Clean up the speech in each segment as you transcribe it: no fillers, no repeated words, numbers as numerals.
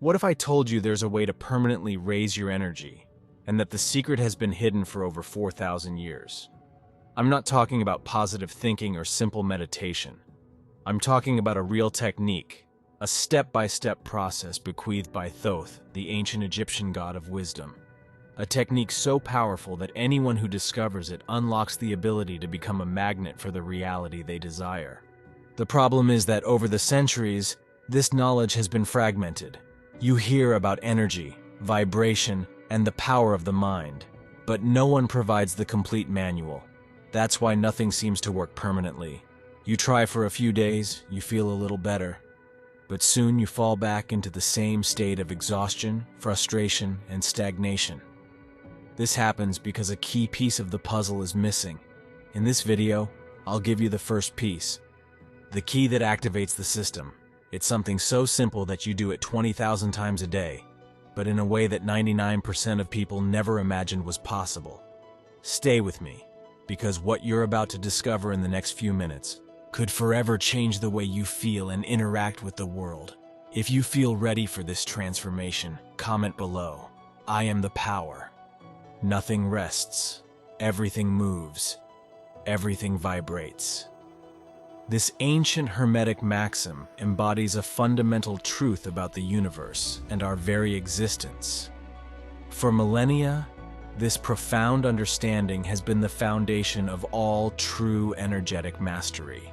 What if I told you there's a way to permanently raise your energy, and that the secret has been hidden for over 4,000 years? I'm not talking about positive thinking or simple meditation. I'm talking about a real technique, a step-by-step process bequeathed by Thoth, the ancient Egyptian god of wisdom. A technique so powerful that anyone who discovers it unlocks the ability to become a magnet for the reality they desire. The problem is that over the centuries, this knowledge has been fragmented. You hear about energy, vibration, and the power of the mind, but no one provides the complete manual. That's why nothing seems to work permanently. You try for a few days, you feel a little better, but soon you fall back into the same state of exhaustion, frustration, and stagnation. This happens because a key piece of the puzzle is missing. In this video, I'll give you the first piece, the key that activates the system. It's something so simple that you do it 20,000 times a day, but in a way that 99% of people never imagined was possible. Stay with me, because what you're about to discover in the next few minutes could forever change the way you feel and interact with the world. If you feel ready for this transformation, comment below. I am the power. Nothing rests. Everything moves. Everything vibrates. This ancient hermetic maxim embodies a fundamental truth about the universe and our very existence. For millennia, this profound understanding has been the foundation of all true energetic mastery.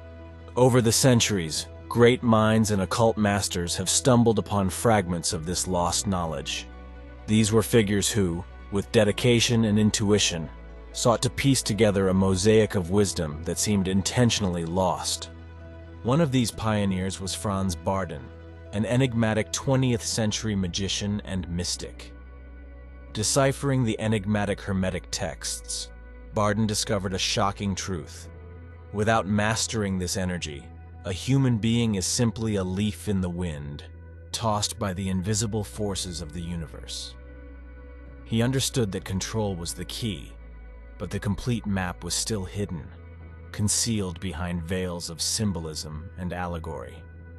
Over the centuries, great minds and occult masters have stumbled upon fragments of this lost knowledge. These were figures who, with dedication and intuition, sought to piece together a mosaic of wisdom that seemed intentionally lost. One of these pioneers was Franz Bardon, an enigmatic 20th century magician and mystic. Deciphering the enigmatic hermetic texts, Bardon discovered a shocking truth. Without mastering this energy, a human being is simply a leaf in the wind, tossed by the invisible forces of the universe. He understood that control was the key, but the complete map was still hidden, concealed behind veils of symbolism and allegory.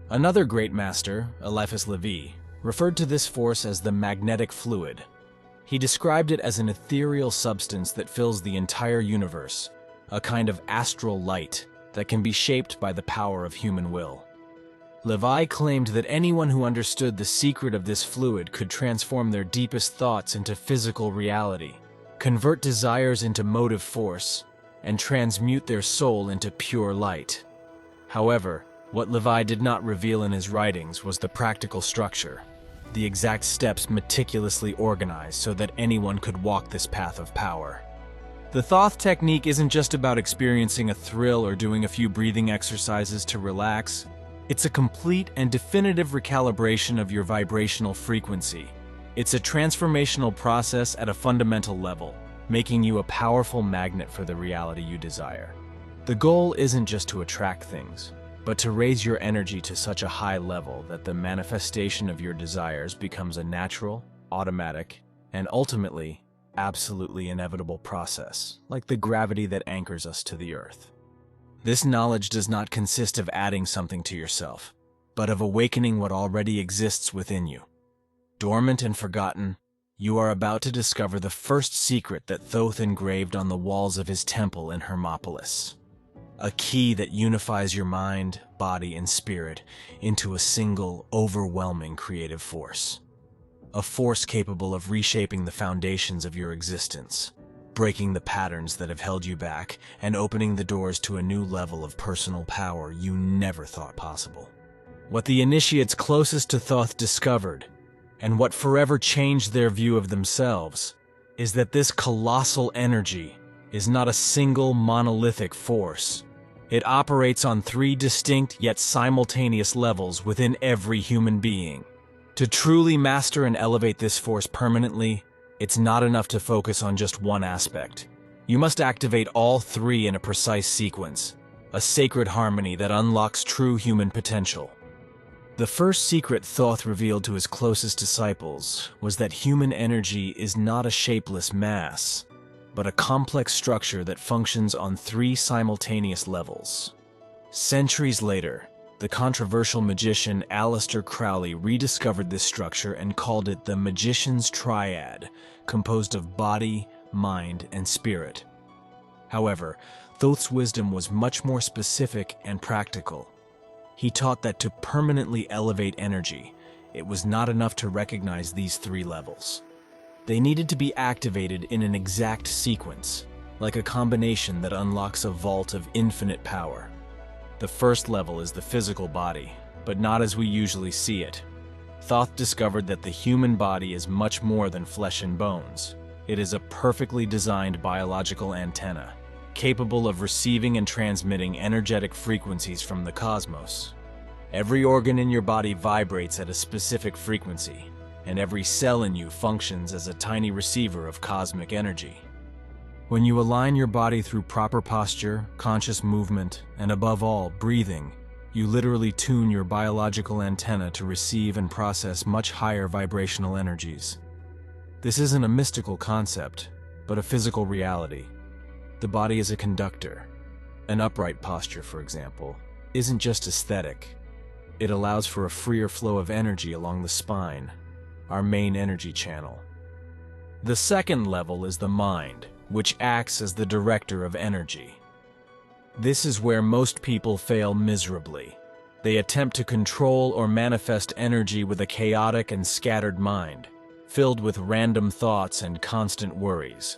Another great master, Eliphas Levi, referred to this force as the magnetic fluid. He described it as an ethereal substance that fills the entire universe, a kind of astral light that can be shaped by the power of human will. Levi claimed that anyone who understood the secret of this fluid could transform their deepest thoughts into physical reality, convert desires into motive force, and transmute their soul into pure light. However, what Levi did not reveal in his writings was the practical structure, the exact steps meticulously organized so that anyone could walk this path of power. The Thoth technique isn't just about experiencing a thrill or doing a few breathing exercises to relax. It's a complete and definitive recalibration of your vibrational frequency. It's a transformational process at a fundamental level, making you a powerful magnet for the reality you desire. The goal isn't just to attract things, but to raise your energy to such a high level that the manifestation of your desires becomes a natural, automatic, and ultimately, absolutely inevitable process, like the gravity that anchors us to the earth. This knowledge does not consist of adding something to yourself, but of awakening what already exists within you. Dormant and forgotten, you are about to discover the first secret that Thoth engraved on the walls of his temple in Hermopolis. A key that unifies your mind, body, and spirit into a single, overwhelming creative force. A force capable of reshaping the foundations of your existence, breaking the patterns that have held you back, and opening the doors to a new level of personal power you never thought possible. What the initiates closest to Thoth discovered, and what forever changed their view of themselves, is that this colossal energy is not a single monolithic force. It operates on three distinct yet simultaneous levels within every human being. To truly master and elevate this force permanently, it's not enough to focus on just one aspect. You must activate all three in a precise sequence, a sacred harmony that unlocks true human potential. The first secret Thoth revealed to his closest disciples was that human energy is not a shapeless mass, but a complex structure that functions on three simultaneous levels. Centuries later, The controversial magician Aleister Crowley rediscovered this structure and called it the magician's triad, composed of body, mind, and spirit. However, Thoth's wisdom was much more specific and practical. He taught that to permanently elevate energy, it was not enough to recognize these three levels. They needed to be activated in an exact sequence, like a combination that unlocks a vault of infinite power. The first level is the physical body, but not as we usually see it. Thoth discovered that the human body is much more than flesh and bones. It is a perfectly designed biological antenna, capable of receiving and transmitting energetic frequencies from the cosmos. Every organ in your body vibrates at a specific frequency, and every cell in you functions as a tiny receiver of cosmic energy. When you align your body through proper posture, conscious movement, and above all, breathing, you literally tune your biological antenna to receive and process much higher vibrational energies. This isn't a mystical concept, but a physical reality. The body is a conductor. An upright posture, for example, isn't just aesthetic. It allows for a freer flow of energy along the spine, our main energy channel. The second level is the mind, which acts as the director of energy. This is where most people fail miserably. They attempt to control or manifest energy with a chaotic and scattered mind, filled with random thoughts and constant worries.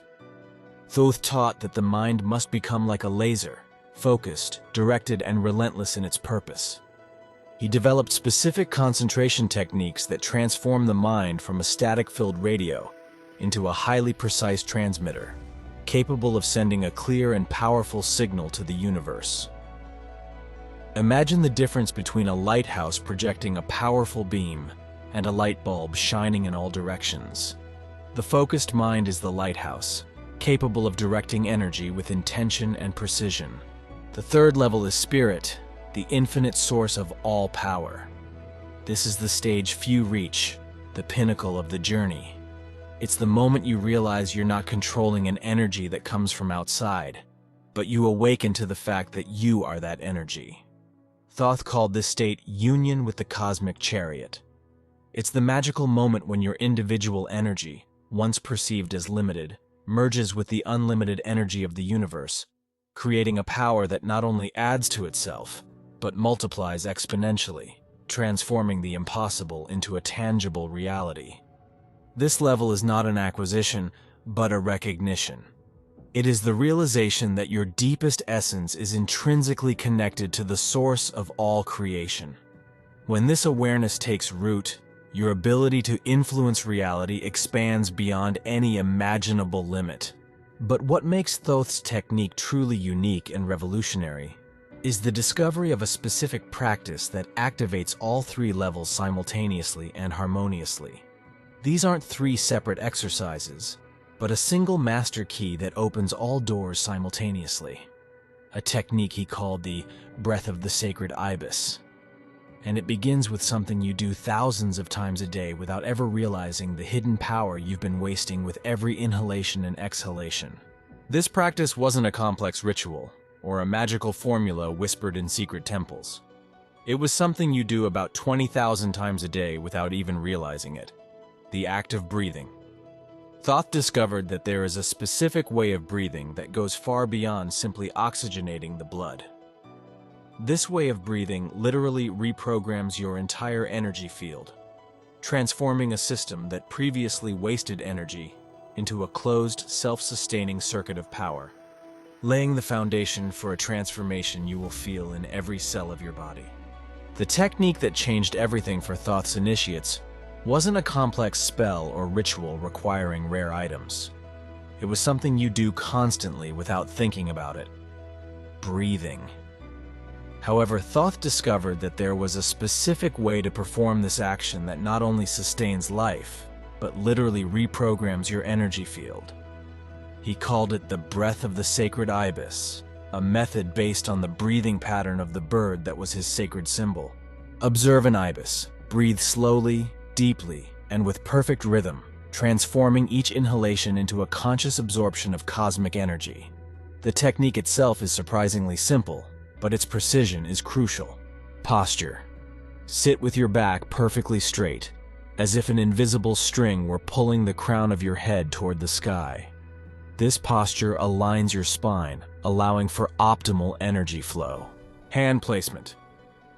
Thoth taught that the mind must become like a laser, focused, directed, and relentless in its purpose. He developed specific concentration techniques that transform the mind from a static-filled radio into a highly precise transmitter, capable of sending a clear and powerful signal to the universe. Imagine the difference between a lighthouse projecting a powerful beam and a light bulb shining in all directions. The focused mind is the lighthouse, capable of directing energy with intention and precision. The third level is spirit, the infinite source of all power. This is the stage few reach, the pinnacle of the journey. It's the moment you realize you're not controlling an energy that comes from outside, but you awaken to the fact that you are that energy. Thoth called this state union with the cosmic chariot. It's the magical moment when your individual energy, once perceived as limited, merges with the unlimited energy of the universe, creating a power that not only adds to itself, but multiplies exponentially, transforming the impossible into a tangible reality. This level is not an acquisition, but a recognition. It is the realization that your deepest essence is intrinsically connected to the source of all creation. When this awareness takes root, your ability to influence reality expands beyond any imaginable limit. But what makes Thoth's technique truly unique and revolutionary is the discovery of a specific practice that activates all three levels simultaneously and harmoniously. These aren't three separate exercises, but a single master key that opens all doors simultaneously. A technique he called the breath of the sacred ibis. And it begins with something you do thousands of times a day without ever realizing the hidden power you've been wasting with every inhalation and exhalation. This practice wasn't a complex ritual or a magical formula whispered in secret temples. It was something you do about 20,000 times a day without even realizing it. The act of breathing. Thoth discovered that there is a specific way of breathing that goes far beyond simply oxygenating the blood. This way of breathing literally reprograms your entire energy field, transforming a system that previously wasted energy into a closed, self-sustaining circuit of power, laying the foundation for a transformation you will feel in every cell of your body. The technique that changed everything for Thoth's initiates wasn't a complex spell or ritual requiring rare items. It was something you do constantly without thinking about it. Breathing. However, Thoth discovered that there was a specific way to perform this action that not only sustains life, but literally reprograms your energy field. He called it the breath of the sacred ibis, a method based on the breathing pattern of the bird that was his sacred symbol. Observe an ibis. Breathe slowly, deeply, and with perfect rhythm, transforming each inhalation into a conscious absorption of cosmic energy. The technique itself is surprisingly simple, but its precision is crucial. Posture. Sit with your back perfectly straight, as if an invisible string were pulling the crown of your head toward the sky. This posture aligns your spine, allowing for optimal energy flow. Hand placement.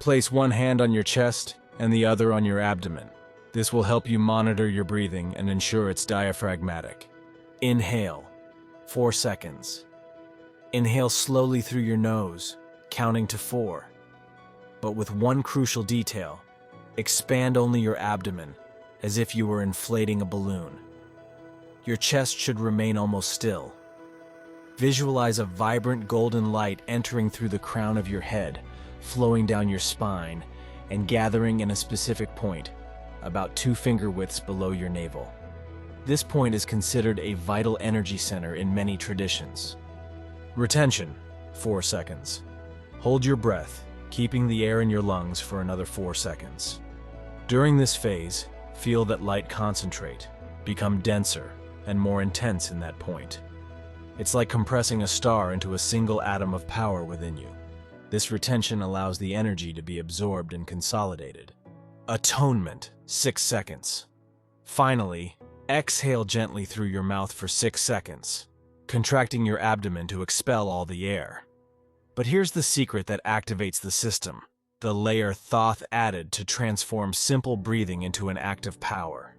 Place one hand on your chest and the other on your abdomen. This will help you monitor your breathing and ensure it's diaphragmatic. Inhale, 4 seconds. Inhale slowly through your nose, counting to 4. But with one crucial detail, expand only your abdomen, as if you were inflating a balloon. Your chest should remain almost still. Visualize a vibrant golden light entering through the crown of your head, flowing down your spine, and gathering in a specific point, about 2 finger widths below your navel. This point is considered a vital energy center in many traditions. Retention, 4 seconds. Hold your breath, keeping the air in your lungs for another 4 seconds. During this phase, feel that light concentrate, become denser and more intense in that point. It's like compressing a star into a single atom of power within you. This retention allows the energy to be absorbed and consolidated. Atonement, 6 seconds. Finally, exhale gently through your mouth for 6 seconds, contracting your abdomen to expel all the air. But here's the secret that activates the system, the layer Thoth added to transform simple breathing into an act of power.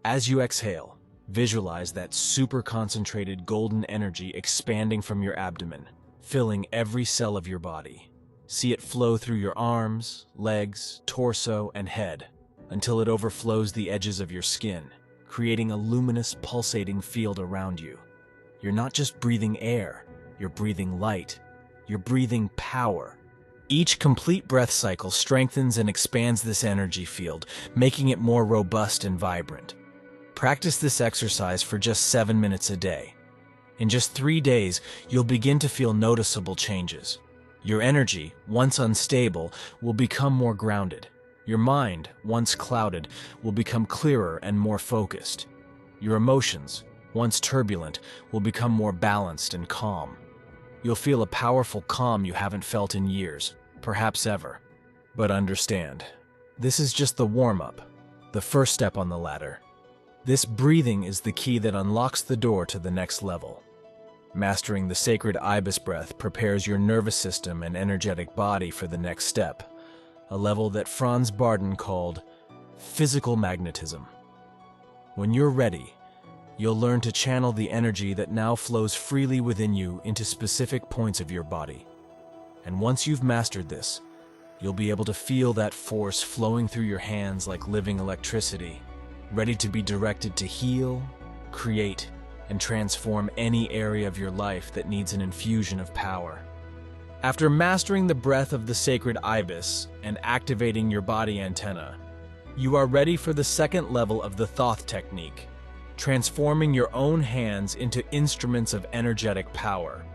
As you exhale, visualize that super-concentrated golden energy expanding from your abdomen, filling every cell of your body. See it flow through your arms, legs, torso, and head, until it overflows the edges of your skin, creating a luminous, pulsating field around you. You're not just breathing air, you're breathing light. You're breathing power. Each complete breath cycle strengthens and expands this energy field, making it more robust and vibrant. Practice this exercise for just 7 minutes a day. In just 3 days, you'll begin to feel noticeable changes. Your energy, once unstable, will become more grounded. Your mind, once clouded, will become clearer and more focused. Your emotions, once turbulent, will become more balanced and calm. You'll feel a powerful calm you haven't felt in years, perhaps ever. But understand, this is just the warm-up, the first step on the ladder. This breathing is the key that unlocks the door to the next level. Mastering the sacred ibis breath prepares your nervous system and energetic body for the next step, a level that Franz Barden called physical magnetism. When you're ready, you'll learn to channel the energy that now flows freely within you into specific points of your body. And once you've mastered this, you'll be able to feel that force flowing through your hands like living electricity, ready to be directed to heal, create, and transform any area of your life that needs an infusion of power. After mastering the breath of the sacred ibis and activating your body antenna, you are ready for the second level of the Thoth technique, transforming your own hands into instruments of energetic power.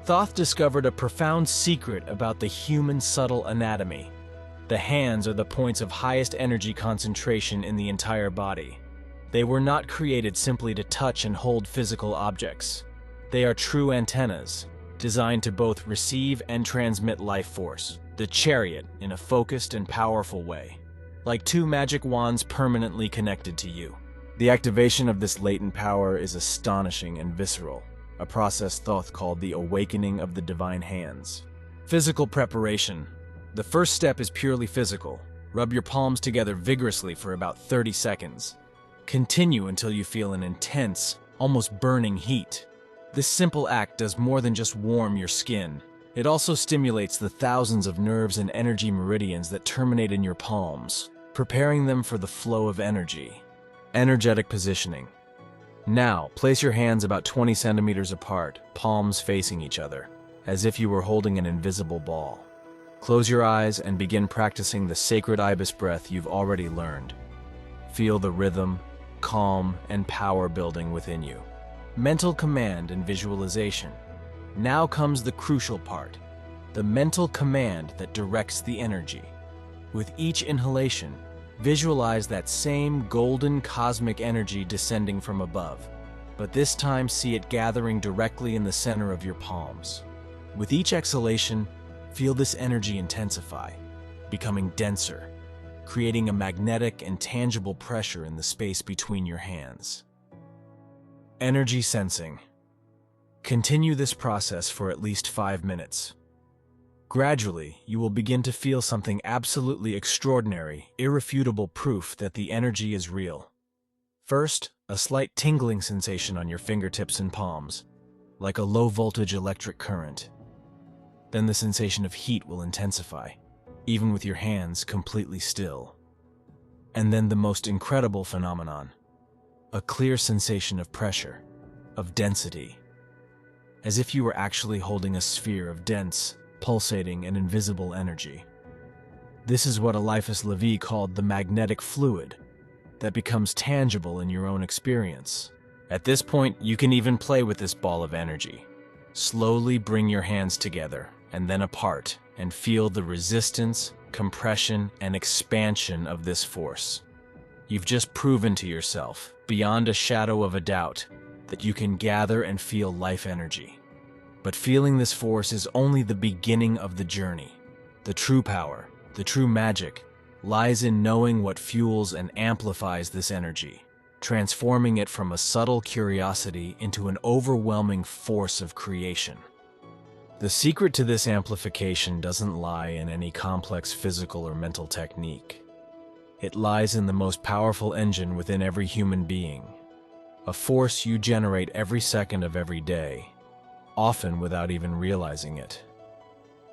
Thoth discovered a profound secret about the human subtle anatomy. The hands are the points of highest energy concentration in the entire body. They were not created simply to touch and hold physical objects. They are true antennas, designed to both receive and transmit life force, the chariot in a focused and powerful way, like 2 magic wands permanently connected to you. The activation of this latent power is astonishing and visceral, a process Thoth called the awakening of the divine hands. Physical preparation. The first step is purely physical. Rub your palms together vigorously for about 30 seconds. Continue until you feel an intense, almost burning heat. This simple act does more than just warm your skin. It also stimulates the thousands of nerves and energy meridians that terminate in your palms, preparing them for the flow of energy. Energetic positioning. Now, place your hands about 20 centimeters apart, palms facing each other, as if you were holding an invisible ball. Close your eyes and begin practicing the sacred ibis breath you've already learned. Feel the rhythm, calm, and power building within you. Mental command and visualization. Now comes the crucial part, the mental command that directs the energy. With each inhalation, visualize that same golden cosmic energy descending from above, but this time see it gathering directly in the center of your palms. With each exhalation, feel this energy intensify. becoming denser, creating a magnetic and tangible pressure in the space between your hands. Energy sensing. Continue this process for at least 5 minutes. Gradually, you will begin to feel something absolutely extraordinary, irrefutable proof that the energy is real. First, a slight tingling sensation on your fingertips and palms, like a low-voltage electric current. Then the sensation of heat will intensify, even with your hands completely still. And then the most incredible phenomenon, a clear sensation of pressure, of density, as if you were actually holding a sphere of dense, pulsating and invisible energy. This is what Eliphas Levi called the magnetic fluid that becomes tangible in your own experience. At this point, you can even play with this ball of energy. Slowly bring your hands together and then apart and feel the resistance, compression, and expansion of this force. You've just proven to yourself, beyond a shadow of a doubt, that you can gather and feel life energy. But feeling this force is only the beginning of the journey. The true power, the true magic, lies in knowing what fuels and amplifies this energy, transforming it from a subtle curiosity into an overwhelming force of creation. The secret to this amplification doesn't lie in any complex physical or mental technique. It lies in the most powerful engine within every human being, a force you generate every second of every day, often without even realizing it.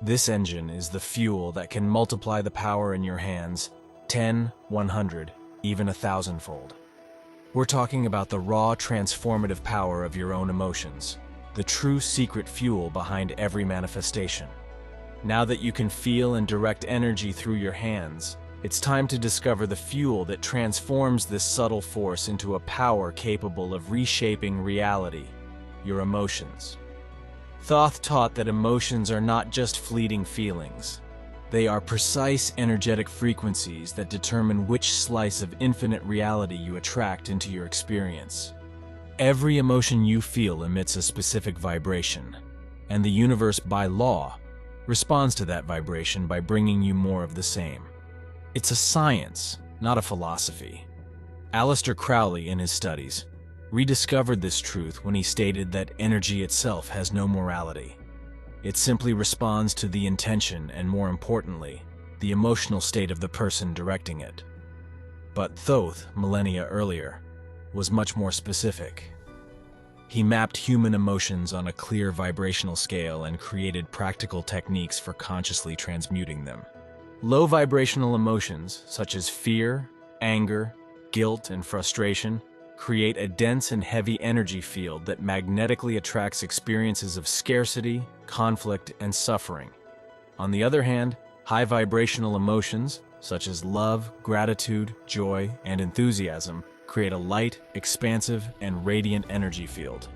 This engine is the fuel that can multiply the power in your hands 10, 100, even 1,000-fold. We're talking about the raw, transformative power of your own emotions, the true secret fuel behind every manifestation. Now that you can feel and direct energy through your hands, it's time to discover the fuel that transforms this subtle force into a power capable of reshaping reality, your emotions. Thoth taught that emotions are not just fleeting feelings. They are precise energetic frequencies that determine which slice of infinite reality you attract into your experience. Every emotion you feel emits a specific vibration, and the universe, by law, responds to that vibration by bringing you more of the same. It's a science, not a philosophy. Aleister Crowley, in his studies, rediscovered this truth when he stated that energy itself has no morality. It simply responds to the intention and, more importantly, the emotional state of the person directing it. But Thoth, millennia earlier, was much more specific. He mapped human emotions on a clear vibrational scale and created practical techniques for consciously transmuting them. Low vibrational emotions, such as fear, anger, guilt, and frustration, create a dense and heavy energy field that magnetically attracts experiences of scarcity, conflict, and suffering. On the other hand, high vibrational emotions, such as love, gratitude, joy, and enthusiasm, create a light, expansive, and radiant energy field.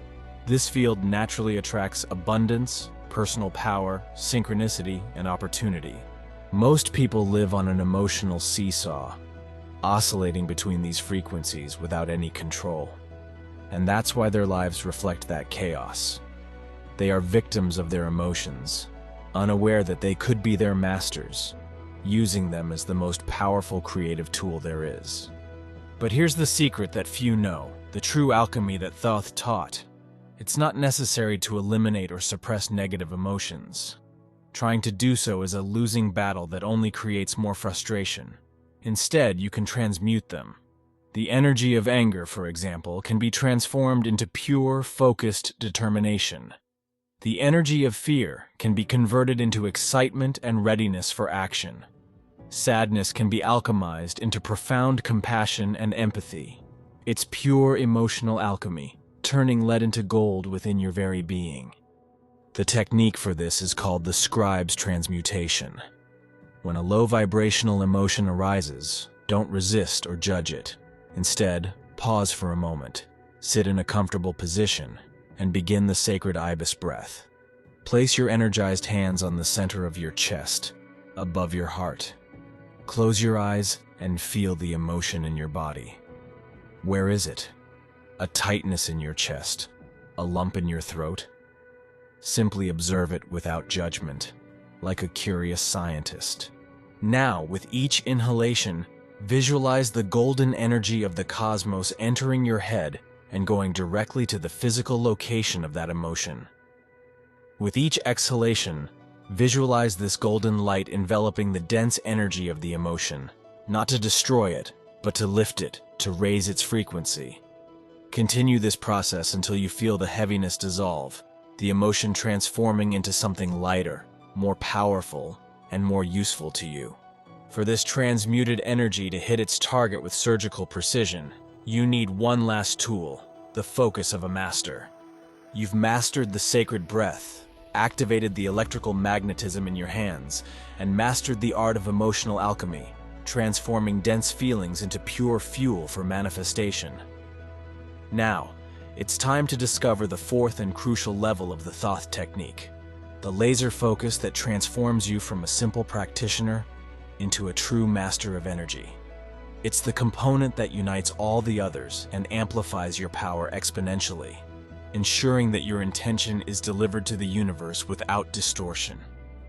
This field naturally attracts abundance, personal power, synchronicity, and opportunity. Most people live on an emotional seesaw, oscillating between these frequencies without any control. And that's why their lives reflect that chaos. They are victims of their emotions, unaware that they could be their masters, using them as the most powerful creative tool there is. But here's the secret that few know, the true alchemy that Thoth taught. It's not necessary to eliminate or suppress negative emotions. Trying to do so is a losing battle that only creates more frustration. Instead, you can transmute them. The energy of anger, for example, can be transformed into pure, focused determination. The energy of fear can be converted into excitement and readiness for action. Sadness can be alchemized into profound compassion and empathy. It's pure emotional alchemy, turning lead into gold within your very being. The technique for this is called the scribe's transmutation. When a low vibrational emotion arises, don't resist or judge it. Instead, pause for a moment, sit in a comfortable position, and begin the sacred ibis breath. Place your energized hands on the center of your chest, above your heart. Close your eyes and feel the emotion in your body. Where is it? A tightness in your chest? A lump in your throat? Simply observe it without judgment, like a curious scientist. Now, with each inhalation, visualize the golden energy of the cosmos entering your head and going directly to the physical location of that emotion. With each exhalation, visualize this golden light enveloping the dense energy of the emotion, not to destroy it, but to lift it, to raise its frequency. Continue this process until you feel the heaviness dissolve, the emotion transforming into something lighter, more powerful, and more useful to you. For this transmuted energy to hit its target with surgical precision, you need one last tool, the focus of a master. You've mastered the sacred breath, activated the electrical magnetism in your hands, and mastered the art of emotional alchemy, transforming dense feelings into pure fuel for manifestation. Now, it's time to discover the fourth and crucial level of the Thoth technique, the laser focus that transforms you from a simple practitioner into a true master of energy. It's the component that unites all the others and amplifies your power exponentially, ensuring that your intention is delivered to the universe without distortion.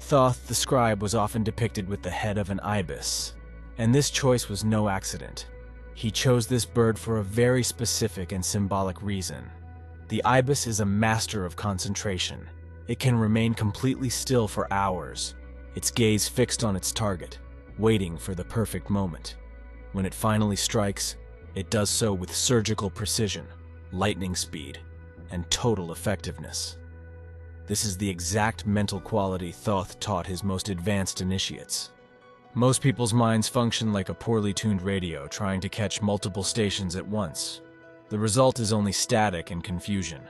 Thoth the scribe was often depicted with the head of an ibis, and this choice was no accident. He chose this bird for a very specific and symbolic reason. The ibis is a master of concentration. It can remain completely still for hours, its gaze fixed on its target, waiting for the perfect moment. When it finally strikes, it does so with surgical precision, lightning speed, and total effectiveness. This is the exact mental quality Thoth taught his most advanced initiates. Most people's minds function like a poorly tuned radio trying to catch multiple stations at once. The result is only static and confusion.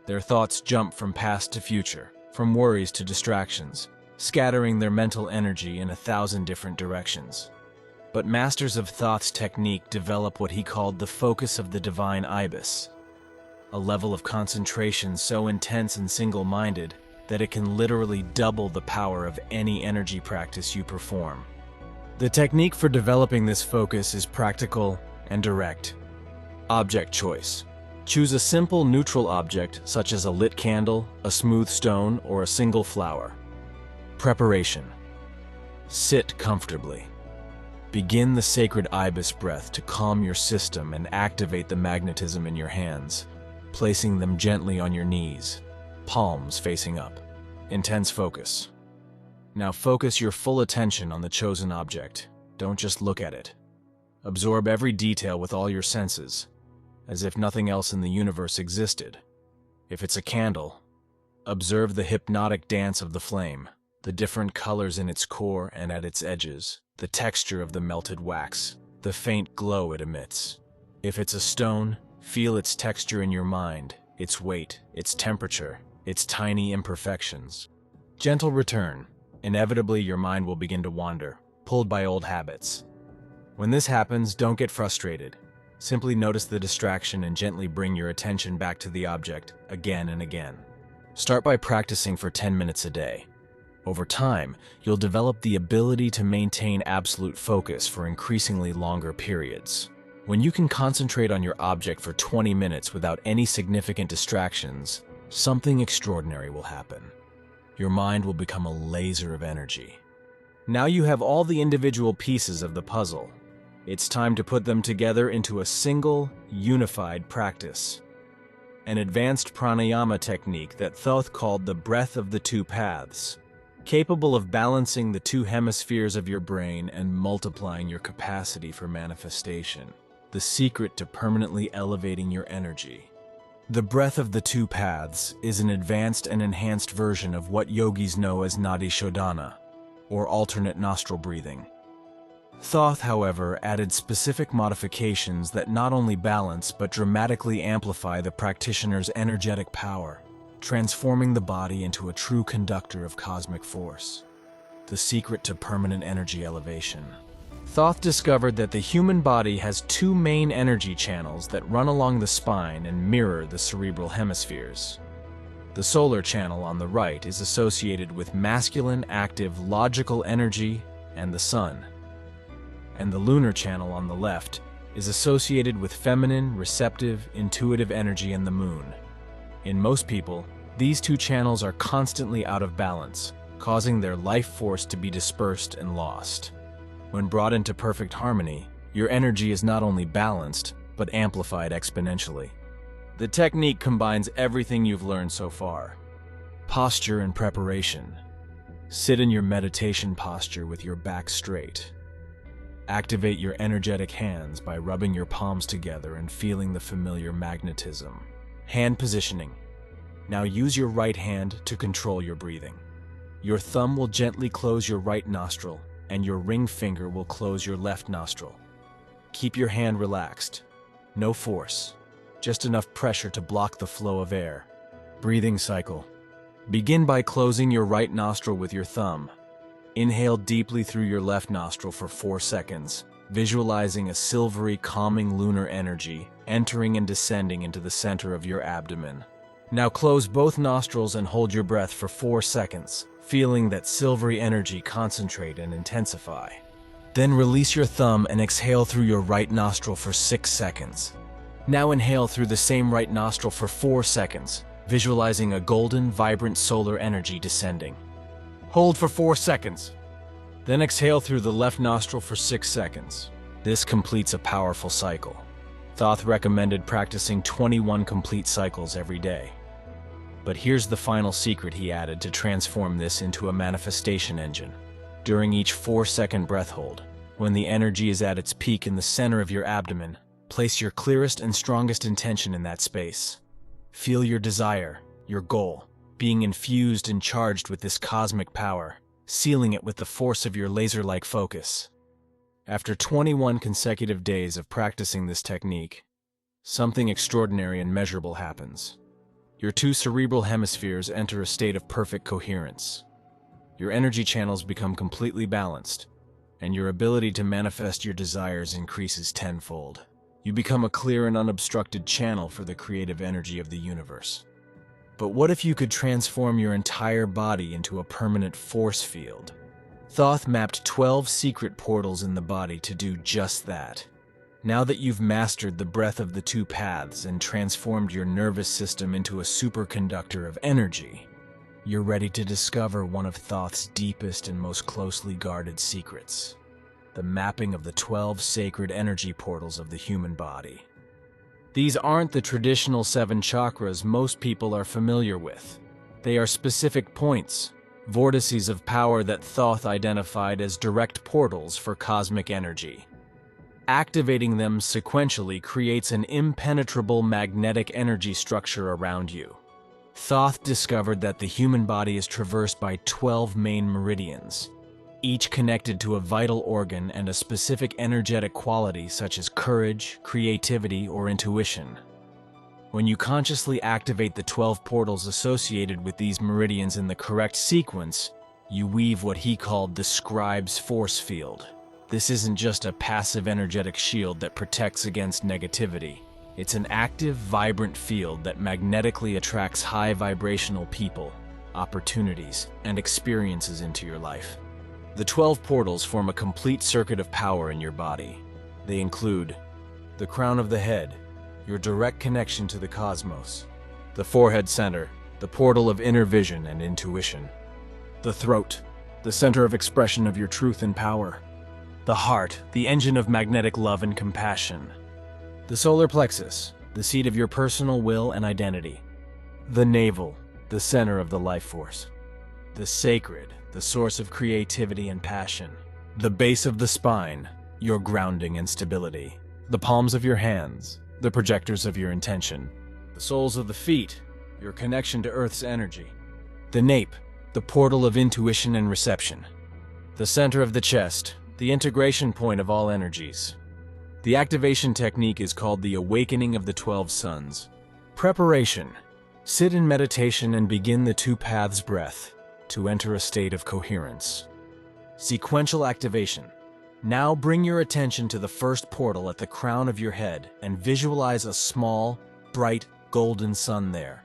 Their thoughts jump from past to future, from worries to distractions, scattering their mental energy in 1,000 different directions. But masters of Thoth's technique develop what he called the focus of the divine ibis, a level of concentration so intense and single-minded that it can literally double the power of any energy practice you perform. The technique for developing this focus is practical and direct. Object choice. Choose a simple neutral object such as a lit candle, a smooth stone, or a single flower. Preparation. Sit comfortably. Begin the sacred ibis breath to calm your system and activate the magnetism in your hands, placing them gently on your knees, palms facing up. Intense focus. Now focus your full attention on the chosen object. Don't just look at it. Absorb every detail with all your senses, as if nothing else in the universe existed. If it's a candle, observe the hypnotic dance of the flame, the different colors in its core and at its edges, the texture of the melted wax, the faint glow it emits. If it's a stone, feel its texture in your mind, its weight, its temperature, its tiny imperfections. Gentle return. Inevitably, your mind will begin to wander, pulled by old habits. When this happens, don't get frustrated. Simply notice the distraction and gently bring your attention back to the object again and again. Start by practicing for 10 minutes a day. Over time, you'll develop the ability to maintain absolute focus for increasingly longer periods. When you can concentrate on your object for 20 minutes without any significant distractions, something extraordinary will happen. Your mind will become a laser of energy. Now you have all the individual pieces of the puzzle. It's time to put them together into a single, unified practice. An advanced pranayama technique that Thoth called the breath of the two paths, capable of balancing the two hemispheres of your brain and multiplying your capacity for manifestation. The secret to permanently elevating your energy. The breath of the two paths is an advanced and enhanced version of what yogis know as nadi shodhana, or alternate nostril breathing. Thoth, however, added specific modifications that not only balance but dramatically amplify the practitioner's energetic power, transforming the body into a true conductor of cosmic force. The secret to permanent energy elevation. Thoth discovered that the human body has two main energy channels that run along the spine and mirror the cerebral hemispheres. The solar channel on the right is associated with masculine, active, logical energy and the sun. And the lunar channel on the left is associated with feminine, receptive, intuitive energy and the moon. In most people, these two channels are constantly out of balance, causing their life force to be dispersed and lost. When brought into perfect harmony, your energy is not only balanced, but amplified exponentially. The technique combines everything you've learned so far. Posture and preparation. Sit in your meditation posture with your back straight. Activate your energetic hands by rubbing your palms together and feeling the familiar magnetism. Hand positioning. Now use your right hand to control your breathing. Your thumb will gently close your right nostril, and your ring finger will close your left nostril. Keep your hand relaxed. No force, just enough pressure to block the flow of air. Breathing cycle. Begin by closing your right nostril with your thumb. Inhale deeply through your left nostril for 4 seconds, visualizing a silvery, calming lunar energy entering and descending into the center of your abdomen. Now close both nostrils and hold your breath for 4 seconds, feeling that silvery energy concentrate and intensify. Then release your thumb and exhale through your right nostril for 6 seconds. Now inhale through the same right nostril for 4 seconds, visualizing a golden, vibrant solar energy descending. Hold for 4 seconds. Then exhale through the left nostril for 6 seconds. This completes a powerful cycle. Thoth recommended practicing 21 complete cycles every day. But here's the final secret he added to transform this into a manifestation engine. During each 4-second breath hold, when the energy is at its peak in the center of your abdomen, place your clearest and strongest intention in that space. Feel your desire, your goal, being infused and charged with this cosmic power, sealing it with the force of your laser-like focus. After 21 consecutive days of practicing this technique, something extraordinary and measurable happens. Your 2 cerebral hemispheres enter a state of perfect coherence. Your energy channels become completely balanced, and your ability to manifest your desires increases tenfold. You become a clear and unobstructed channel for the creative energy of the universe. But what if you could transform your entire body into a permanent force field? Thoth mapped 12 secret portals in the body to do just that. Now that you've mastered the breadth of the 2 paths and transformed your nervous system into a superconductor of energy, you're ready to discover one of Thoth's deepest and most closely guarded secrets: the mapping of the 12 sacred energy portals of the human body. These aren't the traditional 7 chakras most people are familiar with. They are specific points, vortices of power that Thoth identified as direct portals for cosmic energy. Activating them sequentially creates an impenetrable magnetic energy structure around you. Thoth discovered that the human body is traversed by 12 main meridians, each connected to a vital organ and a specific energetic quality such as courage, creativity, or intuition. When you consciously activate the 12 portals associated with these meridians in the correct sequence, you weave what he called the scribe's force field. This isn't just a passive energetic shield that protects against negativity. It's an active, vibrant field that magnetically attracts high vibrational people, opportunities, and experiences into your life. The 12 portals form a complete circuit of power in your body. They include the crown of the head, your direct connection to the cosmos; the forehead center, the portal of inner vision and intuition; the throat, the center of expression of your truth and power; the heart, the engine of magnetic love and compassion; the solar plexus, the seat of your personal will and identity; the navel, the center of the life force; the sacred, the source of creativity and passion; the base of the spine, your grounding and stability; the palms of your hands, the projectors of your intention; the soles of the feet, your connection to Earth's energy; the nape, the portal of intuition and reception; the center of the chest, the integration point of all energies. The activation technique is called the awakening of the 12 suns. Preparation. Sit in meditation and begin the 2 paths breath to enter a state of coherence. Sequential activation. Now bring your attention to the first portal at the crown of your head and visualize a small, bright, golden sun there.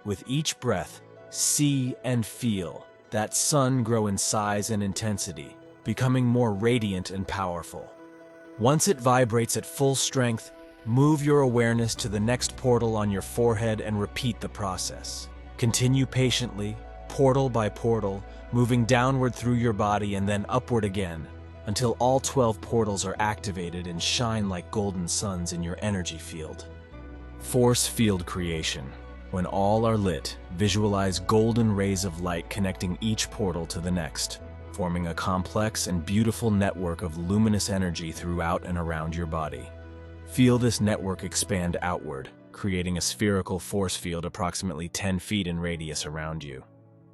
With each breath, see and feel that sun grow in size and intensity, becoming more radiant and powerful. Once it vibrates at full strength, move your awareness to the next portal on your forehead and repeat the process. Continue patiently, portal by portal, moving downward through your body and then upward again, until all 12 portals are activated and shine like golden suns in your energy field. Force field creation. When all are lit, visualize golden rays of light connecting each portal to the next, forming a complex and beautiful network of luminous energy throughout and around your body. Feel this network expand outward, creating a spherical force field approximately 10 feet in radius around you,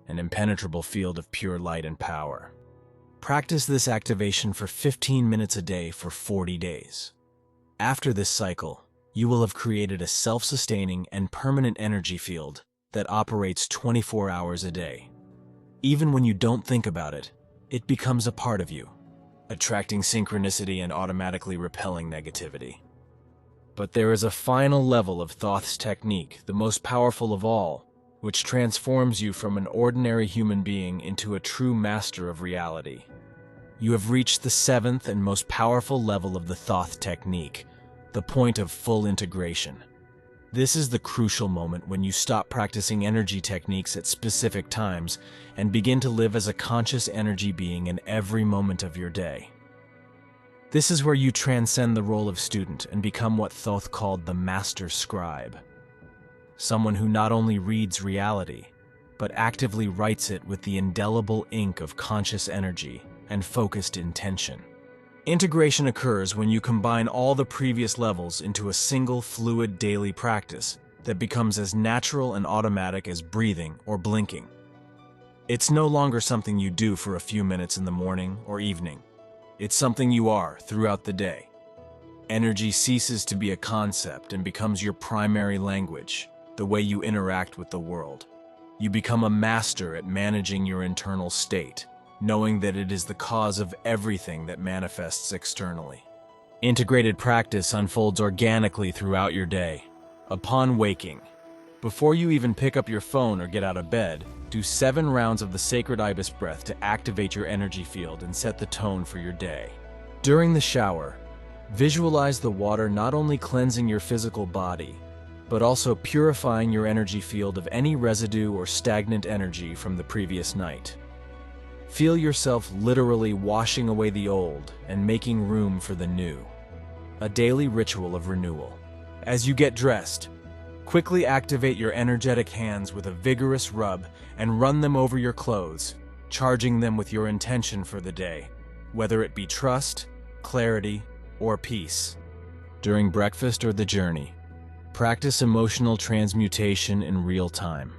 an impenetrable field of pure light and power. Practice this activation for 15 minutes a day for 40 days. After this cycle, you will have created a self-sustaining and permanent energy field that operates 24 hours a day. Even when you don't think about it, it becomes a part of you, attracting synchronicity and automatically repelling negativity. But there is a final level of THOTH'S technique, the most powerful of all, which transforms you from an ordinary human being into a true master of reality. You have reached the 7th and most powerful level of the THOTH technique, the point of full integration. This is the crucial moment when you stop practicing energy techniques at specific times and begin to live as a conscious energy being in every moment of your day. This is where you transcend the role of student and become what Thoth called the master scribe. Someone who not only reads reality, but actively writes it with the indelible ink of conscious energy and focused intention. Integration occurs when you combine all the previous levels into a single fluid daily practice that becomes as natural and automatic as breathing or blinking. It's no longer something you do for a few minutes in the morning or evening. It's something you are throughout the day. Energy ceases to be a concept and becomes your primary language, the way you interact with the world. You become a master at managing your internal state, knowing that it is the cause of everything that manifests externally. Integrated practice unfolds organically throughout your day. Upon waking, before you even pick up your phone or get out of bed, do 7 rounds of the sacred ibis breath to activate your energy field and set the tone for your day. During the shower, visualize the water not only cleansing your physical body, but also purifying your energy field of any residue or stagnant energy from the previous night. Feel yourself literally washing away the old and making room for the new. A daily ritual of renewal. As you get dressed, quickly activate your energetic hands with a vigorous rub and run them over your clothes, charging them with your intention for the day, whether it be trust, clarity, or peace. During breakfast or the journey, practice emotional transmutation in real time.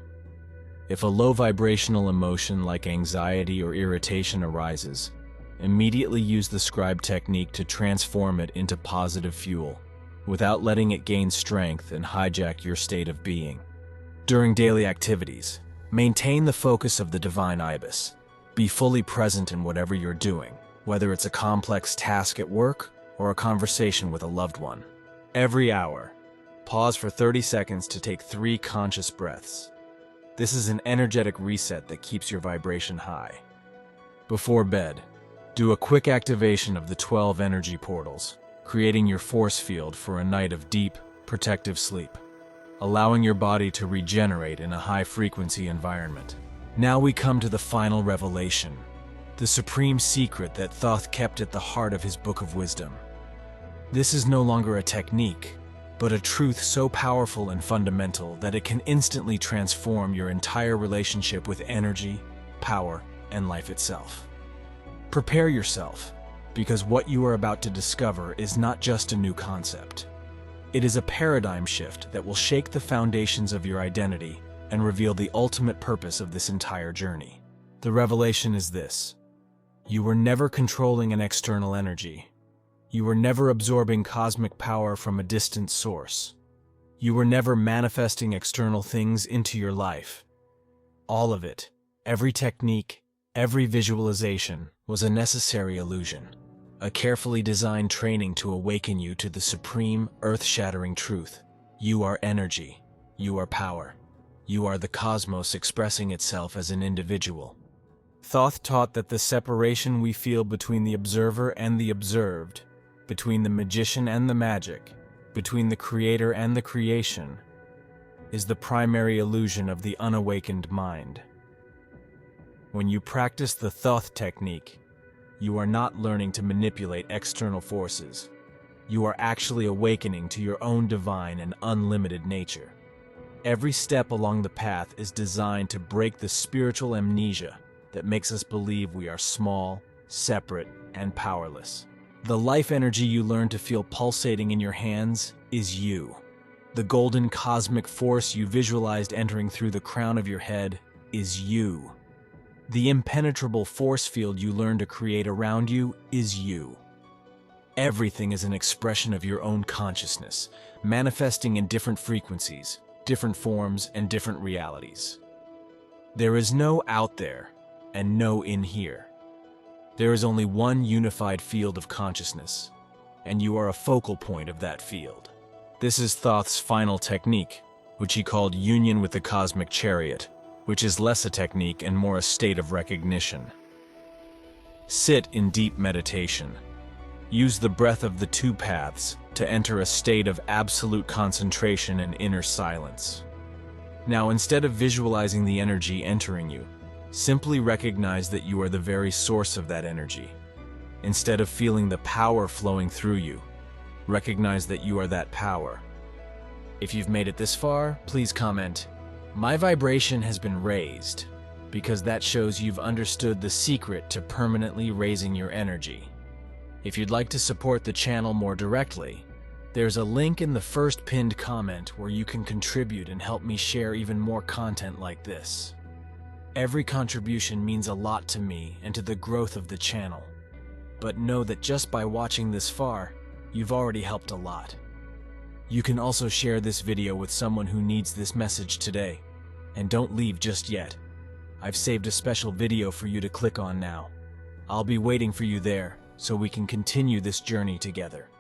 If a low vibrational emotion like anxiety or irritation arises, immediately use the scribe technique to transform it into positive fuel, without letting it gain strength and hijack your state of being. During daily activities, maintain the focus of the divine ibis. Be fully present in whatever you're doing, whether it's a complex task at work or a conversation with a loved one. Every hour, pause for 30 seconds to take 3 conscious breaths. This is an energetic reset that keeps your vibration high. Before bed, do a quick activation of the 12 energy portals, creating your force field for a night of deep, protective sleep, allowing your body to regenerate in a high-frequency environment. Now we come to the final revelation, the supreme secret that Thoth kept at the heart of his Book of Wisdom. This is no longer a technique, but a truth so powerful and fundamental that it can instantly transform your entire relationship with energy, power, and life itself. Prepare yourself, because what you are about to discover is not just a new concept. It is a paradigm shift that will shake the foundations of your identity and reveal the ultimate purpose of this entire journey. The revelation is this: you were never controlling an external energy. You were never absorbing cosmic power from a distant source. You were never manifesting external things into your life. All of it, every technique, every visualization, was a necessary illusion, a carefully designed training to awaken you to the supreme, earth-shattering truth. You are energy. You are power. You are the cosmos expressing itself as an individual. Thoth taught that the separation we feel between the observer and the observed, between the magician and the magic, between the creator and the creation, is the primary illusion of the unawakened mind. When you practice the Thoth technique, you are not learning to manipulate external forces. You are actually awakening to your own divine and unlimited nature. Every step along the path is designed to break the spiritual amnesia that makes us believe we are small, separate, and powerless. The life energy you learn to feel pulsating in your hands is you. The golden cosmic force you visualized entering through the crown of your head is you. The impenetrable force field you learn to create around you is you. Everything is an expression of your own consciousness, manifesting in different frequencies, different forms, and different realities. There is no out there and no in here. There is only one unified field of consciousness, and you are a focal point of that field. This is Thoth's final technique, which he called union with the cosmic chariot, which is less a technique and more a state of recognition. Sit in deep meditation. Use the breath of the two paths to enter a state of absolute concentration and inner silence. Now, instead of visualizing the energy entering you, simply recognize that you are the very source of that energy. Instead of feeling the power flowing through you, recognize that you are that power. If you've made it this far, please comment, "My vibration has been raised," because that shows you've understood the secret to permanently raising your energy. If you'd like to support the channel more directly, there's a link in the first pinned comment where you can contribute and help me share even more content like this. Every contribution means a lot to me and to the growth of the channel. But know that just by watching this far, you've already helped a lot. You can also share this video with someone who needs this message today. And don't leave just yet. I've saved a special video for you to click on now. I'll be waiting for you there so we can continue this journey together.